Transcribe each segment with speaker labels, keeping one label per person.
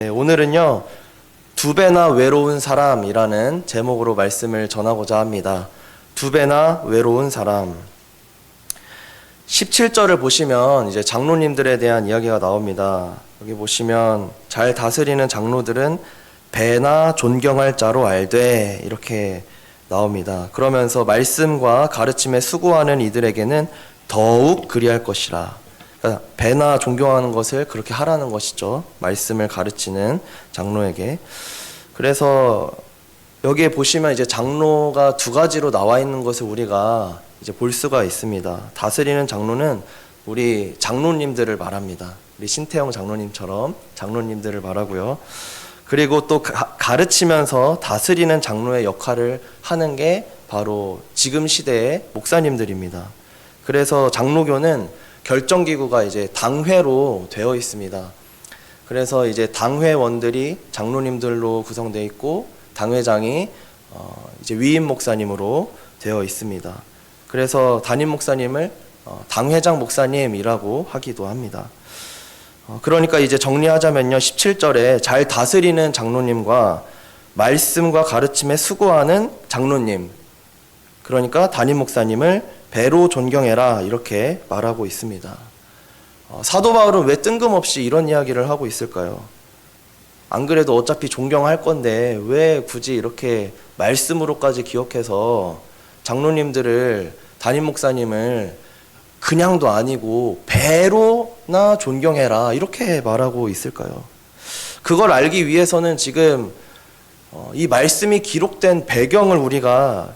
Speaker 1: 네, 오늘은요, 두 배나 외로운 사람이라는 제목으로 말씀을 전하고자 합니다. 두 배나 외로운 사람. 17절을 보시면 이제 장로님들에 대한 이야기가 나옵니다. 여기 보시면 잘 다스리는 장로들은 배나 존경할 자로 알되 이렇게 나옵니다. 그러면서 말씀과 가르침에 수고하는 이들에게는 더욱 그리할 것이라. 그러니까 배나 존경하는 것을 그렇게 하라는 것이죠. 말씀을 가르치는 장로에게. 그래서 여기에 보시면 이제 장로가 두 가지로 나와 있는 것을 우리가 이제 볼 수가 있습니다. 다스리는 장로는 우리 장로님들을 말합니다. 우리 신태영 장로님처럼 장로님들을 말하고요. 그리고 또 가르치면서 다스리는 장로의 역할을 하는 게 바로 지금 시대의 목사님들입니다. 그래서 장로교는 결정기구가 이제 당회로 되어 있습니다. 그래서 이제 당회원들이 장로님들로 구성되어 있고 당회장이 이제 위임 목사님으로 되어 있습니다. 그래서 담임 목사님을 당회장 목사님이라고 하기도 합니다. 그러니까 이제 정리하자면요, 17절에 잘 다스리는 장로님과 말씀과 가르침에 수고하는 장로님, 그러니까 담임 목사님을 배로 존경해라 이렇게 말하고 있습니다. 사도 바울은 왜 뜬금없이 이런 이야기를 하고 있을까요? 안 그래도 어차피 존경할 건데 왜 굳이 이렇게 말씀으로까지 기억해서 장로님들을, 담임 목사님을 그냥도 아니고 배로나 존경해라 이렇게 말하고 있을까요? 그걸 알기 위해서는 지금 이 말씀이 기록된 배경을 우리가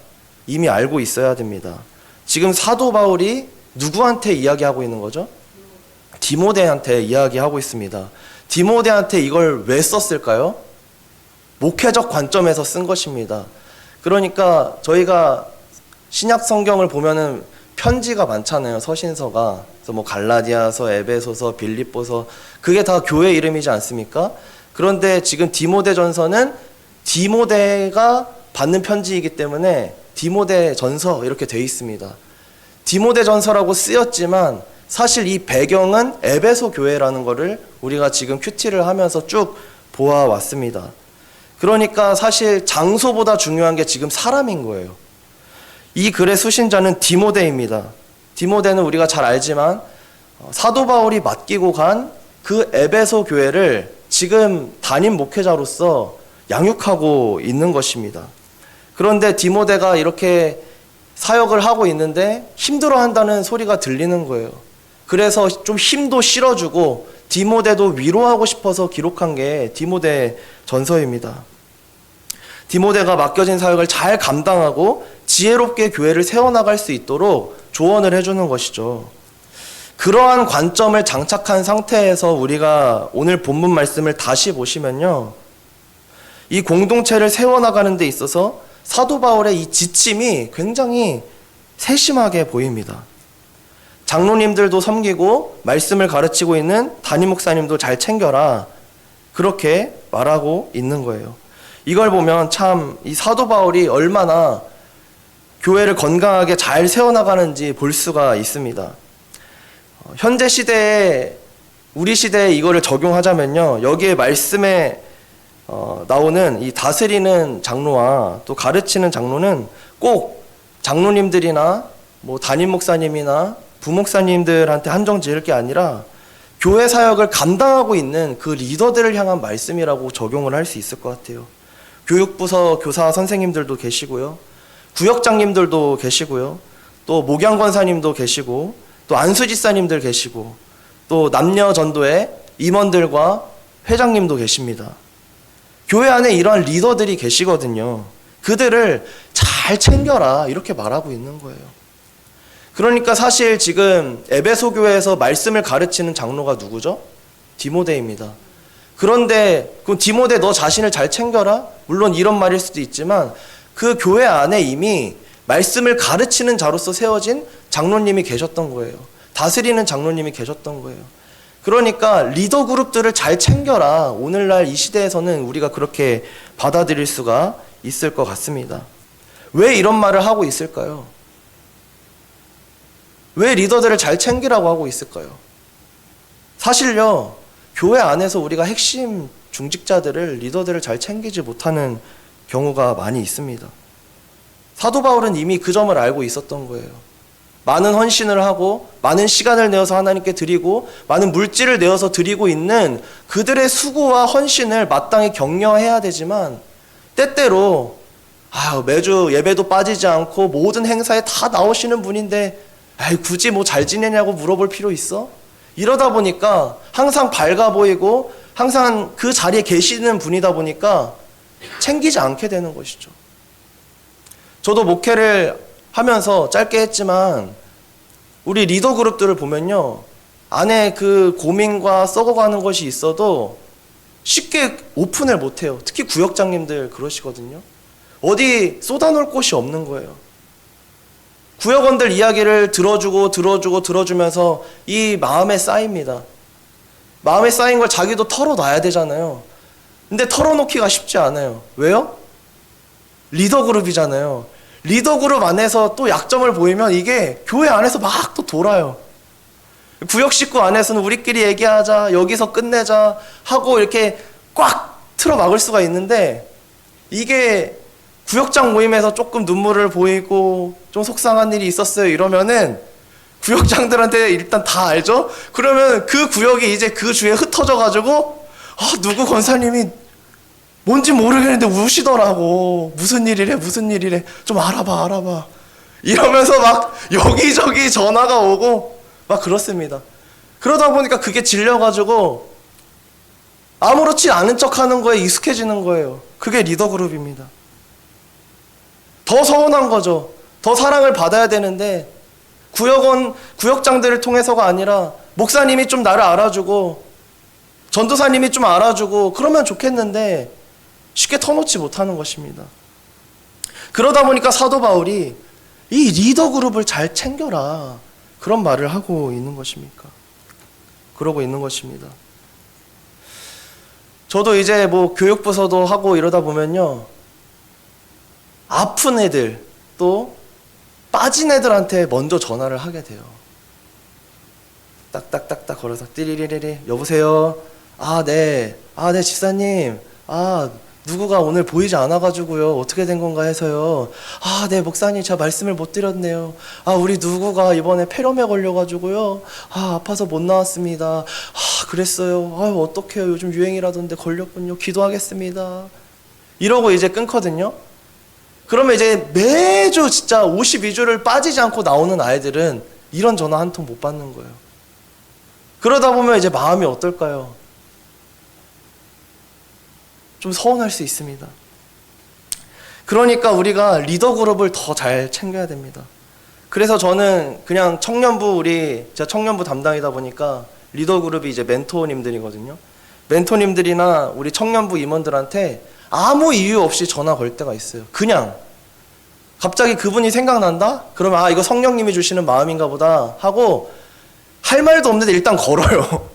Speaker 1: 이미 알고 있어야 됩니다. 지금 사도 바울이 누구한테 이야기하고 있는 거죠? 디모데한테 이야기하고 있습니다. 디모데한테 이걸 왜 썼을까요? 목회적 관점에서 쓴 것입니다. 그러니까 저희가 신약 성경을 보면은 편지가 많잖아요. 서신서가. 그래서 뭐 갈라디아서, 에베소서, 빌립보서, 그게 다 교회 이름이지 않습니까? 그런데 지금 디모데전서는 디모데가 받는 편지이기 때문에 디모데전서 이렇게 돼 있습니다. 디모데전서라고 쓰였지만 사실 이 배경은 에베소 교회라는 것을 우리가 지금 큐티를 하면서 쭉 보아왔습니다. 그러니까 사실 장소보다 중요한 게 지금 사람인 거예요. 이 글의 수신자는 디모데입니다. 디모데는 우리가 잘 알지만 사도 바울이 맡기고 간 그 에베소 교회를 지금 담임 목회자로서 양육하고 있는 것입니다. 그런데 디모데가 이렇게 사역을 하고 있는데 힘들어한다는 소리가 들리는 거예요. 그래서 좀 힘도 실어주고 디모데도 위로하고 싶어서 기록한 게 디모데 전서입니다. 디모데가 맡겨진 사역을 잘 감당하고 지혜롭게 교회를 세워나갈 수 있도록 조언을 해주는 것이죠. 그러한 관점을 장착한 상태에서 우리가 오늘 본문 말씀을 다시 보시면요, 이 공동체를 세워나가는 데 있어서 사도 바울의 이 지침이 굉장히 세심하게 보입니다. 장로님들도 섬기고 말씀을 가르치고 있는 담임 목사님도 잘 챙겨라, 그렇게 말하고 있는 거예요. 이걸 보면 참 이 사도 바울이 얼마나 교회를 건강하게 잘 세워나가는지 볼 수가 있습니다. 현재 시대에, 우리 시대에 이거를 적용하자면요, 여기에 말씀에 나오는 이 다스리는 장로와 또 가르치는 장로는 꼭 장로님들이나 뭐 담임 목사님이나 부목사님들한테 한정 지을 게 아니라 교회 사역을 감당하고 있는 그 리더들을 향한 말씀이라고 적용을 할 수 있을 것 같아요. 교육부서 교사 선생님들도 계시고요, 구역장님들도 계시고요, 또 목양권사님도 계시고, 또 안수지사님들 계시고, 또 남녀전도회 임원들과 회장님도 계십니다. 교회 안에 이러한 리더들이 계시거든요. 그들을 잘 챙겨라 이렇게 말하고 있는 거예요. 그러니까 사실 지금 에베소 교회에서 말씀을 가르치는 장로가 누구죠? 디모데입니다. 그런데 그럼 디모데 너 자신을 잘 챙겨라? 물론 이런 말일 수도 있지만 그 교회 안에 이미 말씀을 가르치는 자로서 세워진 장로님이 계셨던 거예요. 다스리는 장로님이 계셨던 거예요. 그러니까 리더 그룹들을 잘 챙겨라, 오늘날 이 시대에서는 우리가 그렇게 받아들일 수가 있을 것 같습니다. 왜 이런 말을 하고 있을까요? 왜 리더들을 잘 챙기라고 하고 있을까요? 사실요, 교회 안에서 우리가 핵심 중직자들을, 리더들을 잘 챙기지 못하는 경우가 많이 있습니다. 사도 바울은 이미 그 점을 알고 있었던 거예요. 많은 헌신을 하고 많은 시간을 내어서 하나님께 드리고 많은 물질을 내어서 드리고 있는 그들의 수고와 헌신을 마땅히 격려해야 되지만, 때때로 매주 예배도 빠지지 않고 모든 행사에 다 나오시는 분인데 굳이 뭐 잘 지내냐고 물어볼 필요 있어? 이러다 보니까 항상 밝아 보이고 항상 그 자리에 계시는 분이다 보니까 챙기지 않게 되는 것이죠. 저도 목회를 하면서 짧게 했지만 우리 리더 그룹들을 보면요, 안에 그 고민과 썩어가는 것이 있어도 쉽게 오픈을 못해요. 특히 구역장님들 그러시거든요. 어디 쏟아놓을 곳이 없는 거예요. 구역원들 이야기를 들어주면서 이 마음에 쌓입니다. 마음에 쌓인 걸 자기도 털어놔야 되잖아요. 근데 털어놓기가 쉽지 않아요. 왜요? 리더 그룹이잖아요. 리더 그룹 안에서 또 약점을 보이면 이게 교회 안에서 막 또 돌아요. 구역 식구 안에서는 우리끼리 얘기하자, 여기서 끝내자 하고 이렇게 꽉 틀어 막을 수가 있는데, 이게 구역장 모임에서 조금 눈물을 보이고 좀 속상한 일이 있었어요 이러면은 구역장들한테 일단 다 알죠? 그러면 그 구역이 이제 그 주에 흩어져 가지고 누구 권사님이 뭔지 모르겠는데 우시더라고. 무슨 일이래 좀 알아봐 이러면서 막 여기저기 전화가 오고 막 그렇습니다. 그러다 보니까 그게 질려가지고 아무렇지 않은 척하는 거에 익숙해지는 거예요. 그게 리더 그룹입니다. 더 서운한 거죠. 더 사랑을 받아야 되는데 구역장들을 통해서가 아니라 목사님이 좀 나를 알아주고 전도사님이 좀 알아주고 그러면 좋겠는데 쉽게 터놓지 못하는 것입니다. 그러다 보니까 사도 바울이 이 리더 그룹을 잘 챙겨라, 그런 말을 하고 있는 것입니까? 그러고 있는 것입니다. 저도 이제 뭐 교육부서도 하고 이러다 보면요, 아픈 애들 또 빠진 애들한테 먼저 전화를 하게 돼요. 딱딱딱딱 걸어서 띠리리리리, 여보세요? 네 집사님, 누구가 오늘 보이지 않아가지고요, 어떻게 된 건가 해서요. 네 목사님, 제가 말씀을 못 드렸네요. 우리 누구가 이번에 폐렴에 걸려가지고요, 아파서 못 나왔습니다. 그랬어요. 어떡해요, 요즘 유행이라던데 걸렸군요. 기도하겠습니다. 이러고 이제 끊거든요. 그러면 이제 매주 진짜 52주를 빠지지 않고 나오는 아이들은 이런 전화 한 통 못 받는 거예요. 그러다 보면 이제 마음이 어떨까요? 좀 서운할 수 있습니다. 그러니까 우리가 리더 그룹을 더 잘 챙겨야 됩니다. 그래서 저는 그냥 제가 청년부 담당이다 보니까 리더 그룹이 이제 멘토님들이거든요. 멘토님들이나 우리 청년부 임원들한테 아무 이유 없이 전화 걸 때가 있어요. 그냥 갑자기 그분이 생각난다? 그러면 이거 성령님이 주시는 마음인가 보다 하고 할 말도 없는데 일단 걸어요.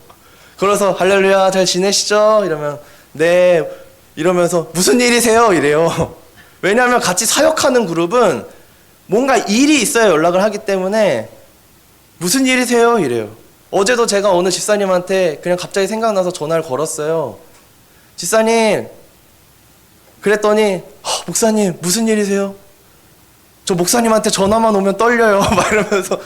Speaker 1: 걸어서 할렐루야 잘 지내시죠? 이러면 네 이러면서 무슨 일이세요? 이래요. 왜냐하면 같이 사역하는 그룹은 뭔가 일이 있어야 연락을 하기 때문에 무슨 일이세요? 이래요. 어제도 제가 어느 집사님한테 그냥 갑자기 생각나서 전화를 걸었어요. 집사님, 그랬더니 목사님 무슨 일이세요? 저 목사님한테 전화만 오면 떨려요. 막 이러면서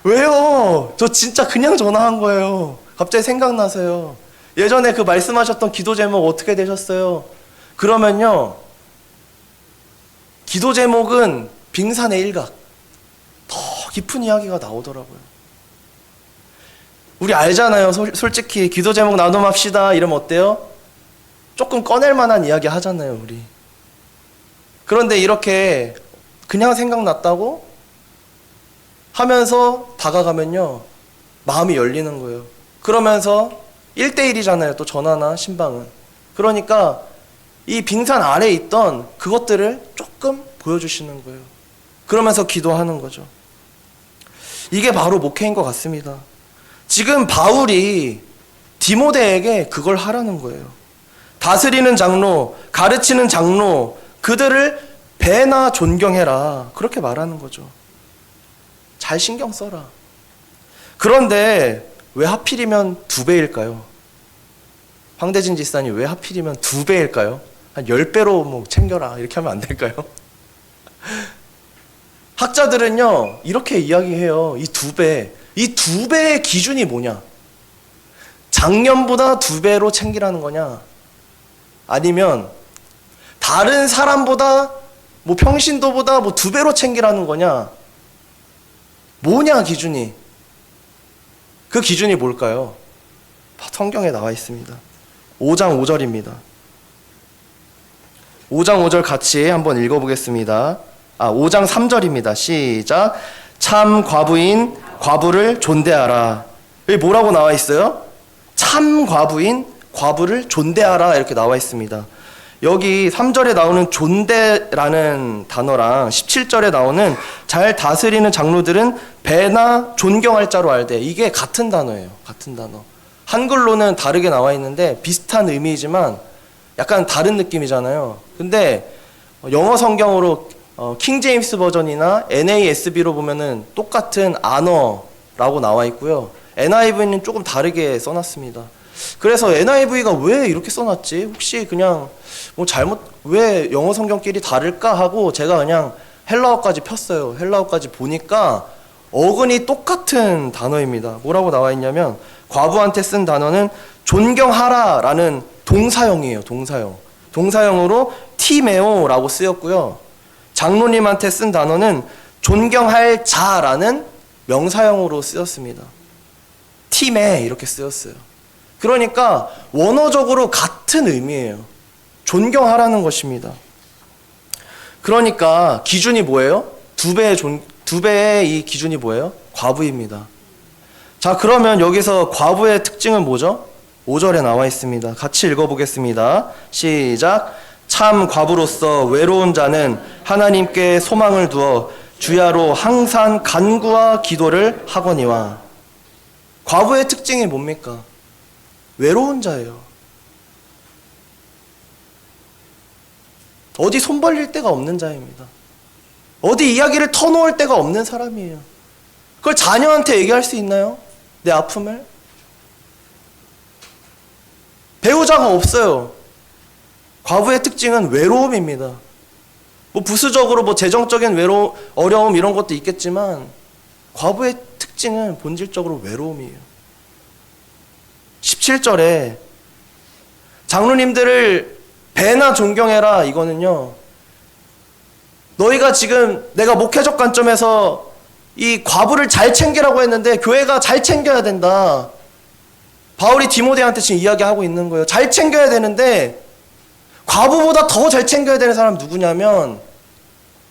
Speaker 1: 왜요? 저 진짜 그냥 전화한 거예요. 갑자기 생각나서요. 예전에 그 말씀하셨던 기도 제목 어떻게 되셨어요? 그러면요, 기도 제목은 빙산의 일각, 더 깊은 이야기가 나오더라고요. 우리 알잖아요. 솔직히 기도 제목 나눔합시다 이러면 어때요? 조금 꺼낼 만한 이야기 하잖아요, 우리. 그런데 이렇게 그냥 생각났다고 하면서 다가가면요, 마음이 열리는 거예요. 그러면서 1대1이잖아요, 또 전화나 신방은. 그러니까 이 빙산 아래에 있던 그것들을 조금 보여주시는 거예요. 그러면서 기도하는 거죠. 이게 바로 목회인 것 같습니다. 지금 바울이 디모데에게 그걸 하라는 거예요. 다스리는 장로, 가르치는 장로, 그들을 배나 존경해라, 그렇게 말하는 거죠. 잘 신경 써라. 그런데 왜 하필이면 2배일까요? 황대진 집사님 왜 하필이면 2배일까요? 한 10배로 뭐 챙겨라 이렇게 하면 안 될까요? 학자들은요 이렇게 이야기해요. 이 2배, 이 2배의 기준이 뭐냐? 작년보다 2배로 챙기라는 거냐? 아니면 다른 사람보다 뭐 평신도보다 뭐 2배로 챙기라는 거냐? 뭐냐 기준이? 그 기준이 뭘까요? 성경에 나와 있습니다. 5장 5절입니다. 5장 5절 같이 한번 읽어보겠습니다. 5장 3절입니다. 시작. 참 과부인 과부를 존대하라. 여기 뭐라고 나와 있어요? 참 과부인 과부를 존대하라 이렇게 나와 있습니다. 여기 3절에 나오는 존대라는 단어랑 17절에 나오는 잘 다스리는 장로들은 배나 존경할 자로 알되, 이게 같은 단어예요. 같은 단어. 한글로는 다르게 나와 있는데 비슷한 의미이지만 약간 다른 느낌이잖아요. 근데 영어 성경으로 킹 제임스 버전이나 NASB로 보면은 똑같은 honor라고 나와 있고요. NIV는 조금 다르게 써놨습니다. 그래서 NIV가 왜 이렇게 써놨지? 혹시 그냥 뭐 왜 영어 성경끼리 다를까 하고 제가 그냥 헬라어까지 폈어요. 헬라어까지 보니까 어근이 똑같은 단어입니다. 뭐라고 나와 있냐면 과부한테 쓴 단어는 존경하라라는 동사형이에요. 동사형. 동사형으로 티메오라고 쓰였고요. 장로님한테 쓴 단어는 존경할 자라는 명사형으로 쓰였습니다. 티메 이렇게 쓰였어요. 그러니까 원어적으로 같은 의미예요. 존경하라는 것입니다. 그러니까 기준이 뭐예요? 2배의 이 기준이 뭐예요? 과부입니다. 자, 그러면 여기서 과부의 특징은 뭐죠? 5절에 나와 있습니다. 같이 읽어보겠습니다. 시작. 참 과부로서 외로운 자는 하나님께 소망을 두어 주야로 항상 간구와 기도를 하거니와. 과부의 특징이 뭡니까? 외로운 자예요. 어디 손 벌릴 데가 없는 자입니다. 어디 이야기를 터놓을 데가 없는 사람이에요. 그걸 자녀한테 얘기할 수 있나요? 내 아픔을? 배우자가 없어요. 과부의 특징은 외로움입니다. 뭐 부수적으로 뭐 재정적인 어려움 이런 것도 있겠지만 과부의 특징은 본질적으로 외로움이에요. 17절에 장로님들을 배나 존경해라, 이거는요, 너희가 지금 내가 목회적 관점에서 이 과부를 잘 챙기라고 했는데 교회가 잘 챙겨야 된다. 바울이 디모데한테 지금 이야기하고 있는 거예요. 잘 챙겨야 되는데 과부보다 더 잘 챙겨야 되는 사람 누구냐면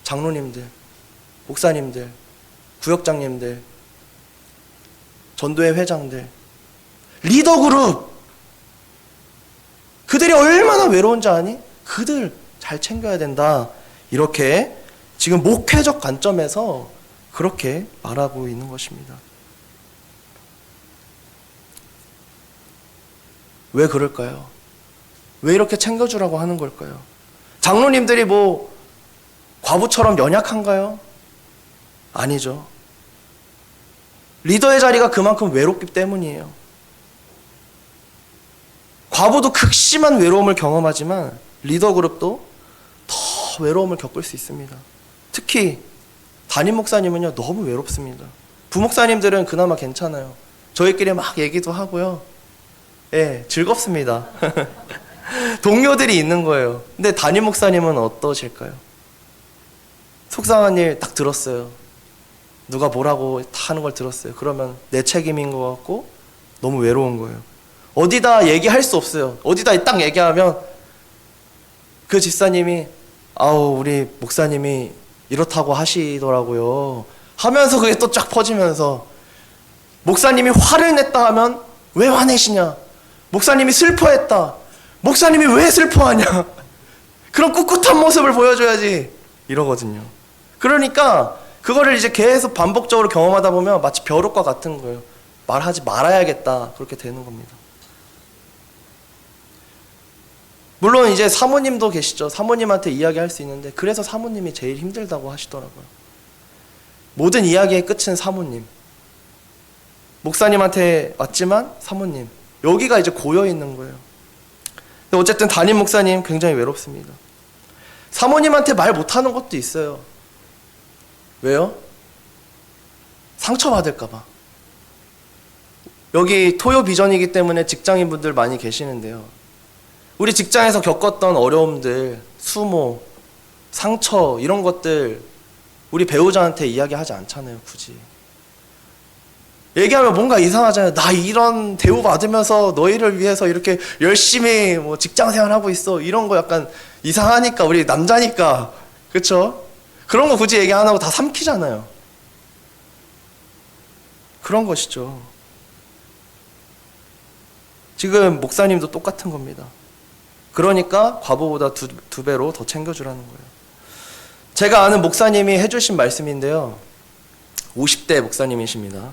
Speaker 1: 장로님들, 목사님들, 구역장님들, 전도회 회장들, 리더그룹, 그들이 얼마나 외로운지 아니? 그들 잘 챙겨야 된다. 이렇게 지금 목회적 관점에서 그렇게 말하고 있는 것입니다. 왜 그럴까요? 왜 이렇게 챙겨주라고 하는 걸까요? 장로님들이 뭐 과부처럼 연약한가요? 아니죠. 리더의 자리가 그만큼 외롭기 때문이에요. 과부도 극심한 외로움을 경험하지만 리더 그룹도 더 외로움을 겪을 수 있습니다. 특히 담임 목사님은요, 너무 외롭습니다. 부목사님들은 그나마 괜찮아요. 저희끼리 막 얘기도 하고요. 예, 즐겁습니다. 동료들이 있는 거예요. 근데 담임 목사님은 어떠실까요? 속상한 일 딱 들었어요. 누가 뭐라고 다 하는 걸 들었어요. 그러면 내 책임인 것 같고 너무 외로운 거예요. 어디다 얘기할 수 없어요. 어디다 딱 얘기하면 그 집사님이 우리 목사님이 이렇다고 하시더라고요 하면서 그게 또 쫙 퍼지면서, 목사님이 화를 냈다 하면 왜 화내시냐? 목사님이 슬퍼했다. 목사님이 왜 슬퍼하냐? 그런 꿋꿋한 모습을 보여줘야지. 이러거든요. 그러니까 그거를 이제 계속 반복적으로 경험하다 보면 마치 벼룩과 같은 거예요. 말하지 말아야겠다. 그렇게 되는 겁니다. 물론 이제 사모님도 계시죠. 사모님한테 이야기할 수 있는데 그래서 사모님이 제일 힘들다고 하시더라고요. 모든 이야기의 끝은 사모님. 목사님한테 왔지만 사모님. 여기가 이제 고여 있는 거예요. 근데 어쨌든 담임 목사님 굉장히 외롭습니다. 사모님한테 말 못하는 것도 있어요. 왜요? 상처받을까봐. 여기 토요 비전이기 때문에 직장인분들 많이 계시는데요. 우리 직장에서 겪었던 어려움들, 수모, 상처 이런 것들 우리 배우자한테 이야기하지 않잖아요, 굳이. 얘기하면 뭔가 이상하잖아요. 나 이런 대우 받으면서 너희를 위해서 이렇게 열심히 뭐 직장 생활하고 있어. 이런 거 약간 이상하니까, 우리 남자니까. 그쵸? 그런 거 굳이 얘기 안 하고 다 삼키잖아요. 그런 것이죠. 지금 목사님도 똑같은 겁니다. 그러니까 과부보다 두 배로 더 챙겨주라는 거예요. 제가 아는 목사님이 해주신 말씀인데요. 50대 목사님이십니다.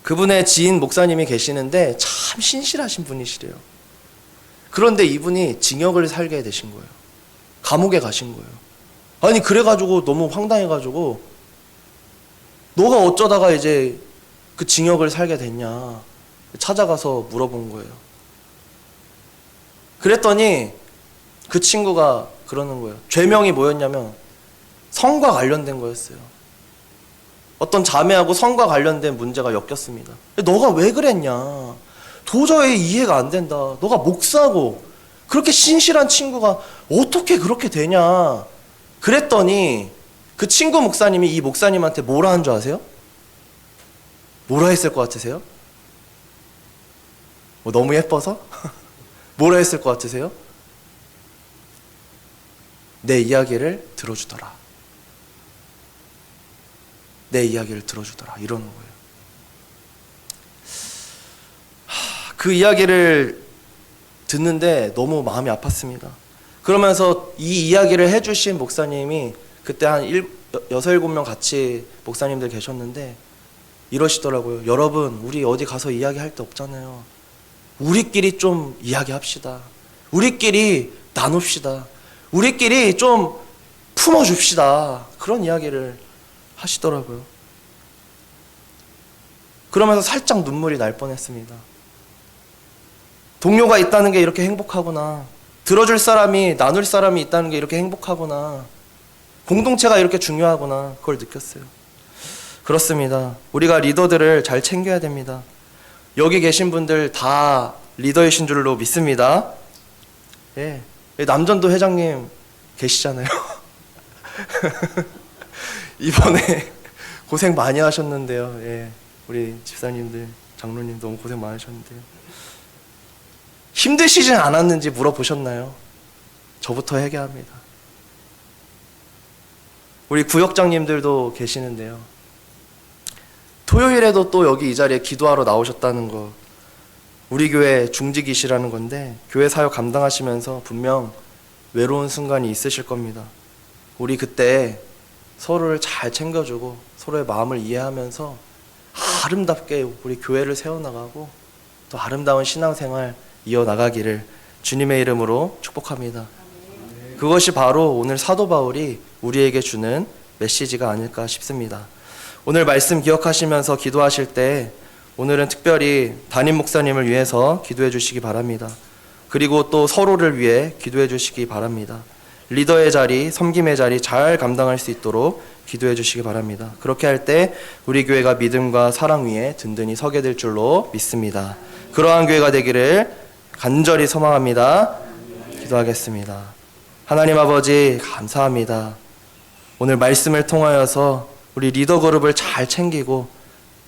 Speaker 1: 그분의 지인 목사님이 계시는데 참 신실하신 분이시래요. 그런데 이분이 징역을 살게 되신 거예요. 감옥에 가신 거예요. 아니 그래가지고 너무 황당해가지고 너가 어쩌다가 이제 그 징역을 살게 됐냐 찾아가서 물어본 거예요. 그랬더니 그 친구가 그러는 거예요. 죄명이 뭐였냐면 성과 관련된 거였어요. 어떤 자매하고 성과 관련된 문제가 엮였습니다. 너가 왜 그랬냐? 도저히 이해가 안 된다. 너가 목사고 그렇게 신실한 친구가 어떻게 그렇게 되냐? 그랬더니 그 친구 목사님이 이 목사님한테 뭐라 한 줄 아세요? 뭐라 했을 것 같으세요? 뭐 너무 예뻐서? 뭐라 했을 것 같으세요? 내 이야기를 들어주더라. 내 이야기를 들어주더라. 이러는 거예요. 그 이야기를 듣는데 너무 마음이 아팠습니다. 그러면서 이 이야기를 해주신 목사님이 그때 한 6, 7명 같이 목사님들 계셨는데 이러시더라고요. 여러분, 우리 어디 가서 이야기할 데 없잖아요. 우리끼리 좀 이야기합시다. 우리끼리 나눕시다. 우리끼리 좀 품어줍시다. 그런 이야기를 하시더라고요. 그러면서 살짝 눈물이 날 뻔했습니다. 동료가 있다는 게 이렇게 행복하구나. 들어줄 사람이, 나눌 사람이 있다는 게 이렇게 행복하구나. 공동체가 이렇게 중요하구나. 그걸 느꼈어요. 그렇습니다. 우리가 리더들을 잘 챙겨야 됩니다. 여기 계신 분들 다 리더이신 줄로 믿습니다. 예. 남전도 회장님 계시잖아요. 이번에 고생 많이 하셨는데요. 예. 우리 집사님들, 장로님 너무 고생 많으셨는데요. 힘드시진 않았는지 물어보셨나요? 저부터 회개합니다. 우리 구역장님들도 계시는데요. 토요일에도 또 여기 이 자리에 기도하러 나오셨다는 거, 우리 교회 중직이시라는 건데 교회 사역 감당하시면서 분명 외로운 순간이 있으실 겁니다. 우리 그때 서로를 잘 챙겨주고 서로의 마음을 이해하면서 아름답게 우리 교회를 세워나가고 또 아름다운 신앙생활 이어나가기를 주님의 이름으로 축복합니다. 그것이 바로 오늘 사도 바울이 우리에게 주는 메시지가 아닐까 싶습니다. 오늘 말씀 기억하시면서 기도하실 때 오늘은 특별히 담임 목사님을 위해서 기도해 주시기 바랍니다. 그리고 또 서로를 위해 기도해 주시기 바랍니다. 리더의 자리, 섬김의 자리 잘 감당할 수 있도록 기도해 주시기 바랍니다. 그렇게 할 때 우리 교회가 믿음과 사랑 위에 든든히 서게 될 줄로 믿습니다. 그러한 교회가 되기를 간절히 소망합니다. 기도하겠습니다. 하나님 아버지 감사합니다. 오늘 말씀을 통하여서 우리 리더 그룹을 잘 챙기고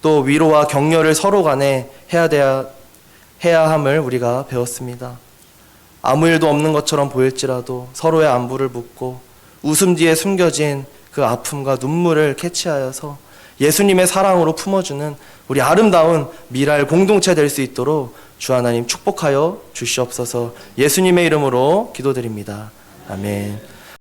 Speaker 1: 또 위로와 격려를 서로 간에 해야 함을 우리가 배웠습니다. 아무 일도 없는 것처럼 보일지라도 서로의 안부를 묻고 웃음 뒤에 숨겨진 그 아픔과 눈물을 캐치하여서 예수님의 사랑으로 품어주는 우리 아름다운 미랄 공동체 될 수 있도록 주 하나님 축복하여 주시옵소서. 예수님의 이름으로 기도드립니다. 아멘.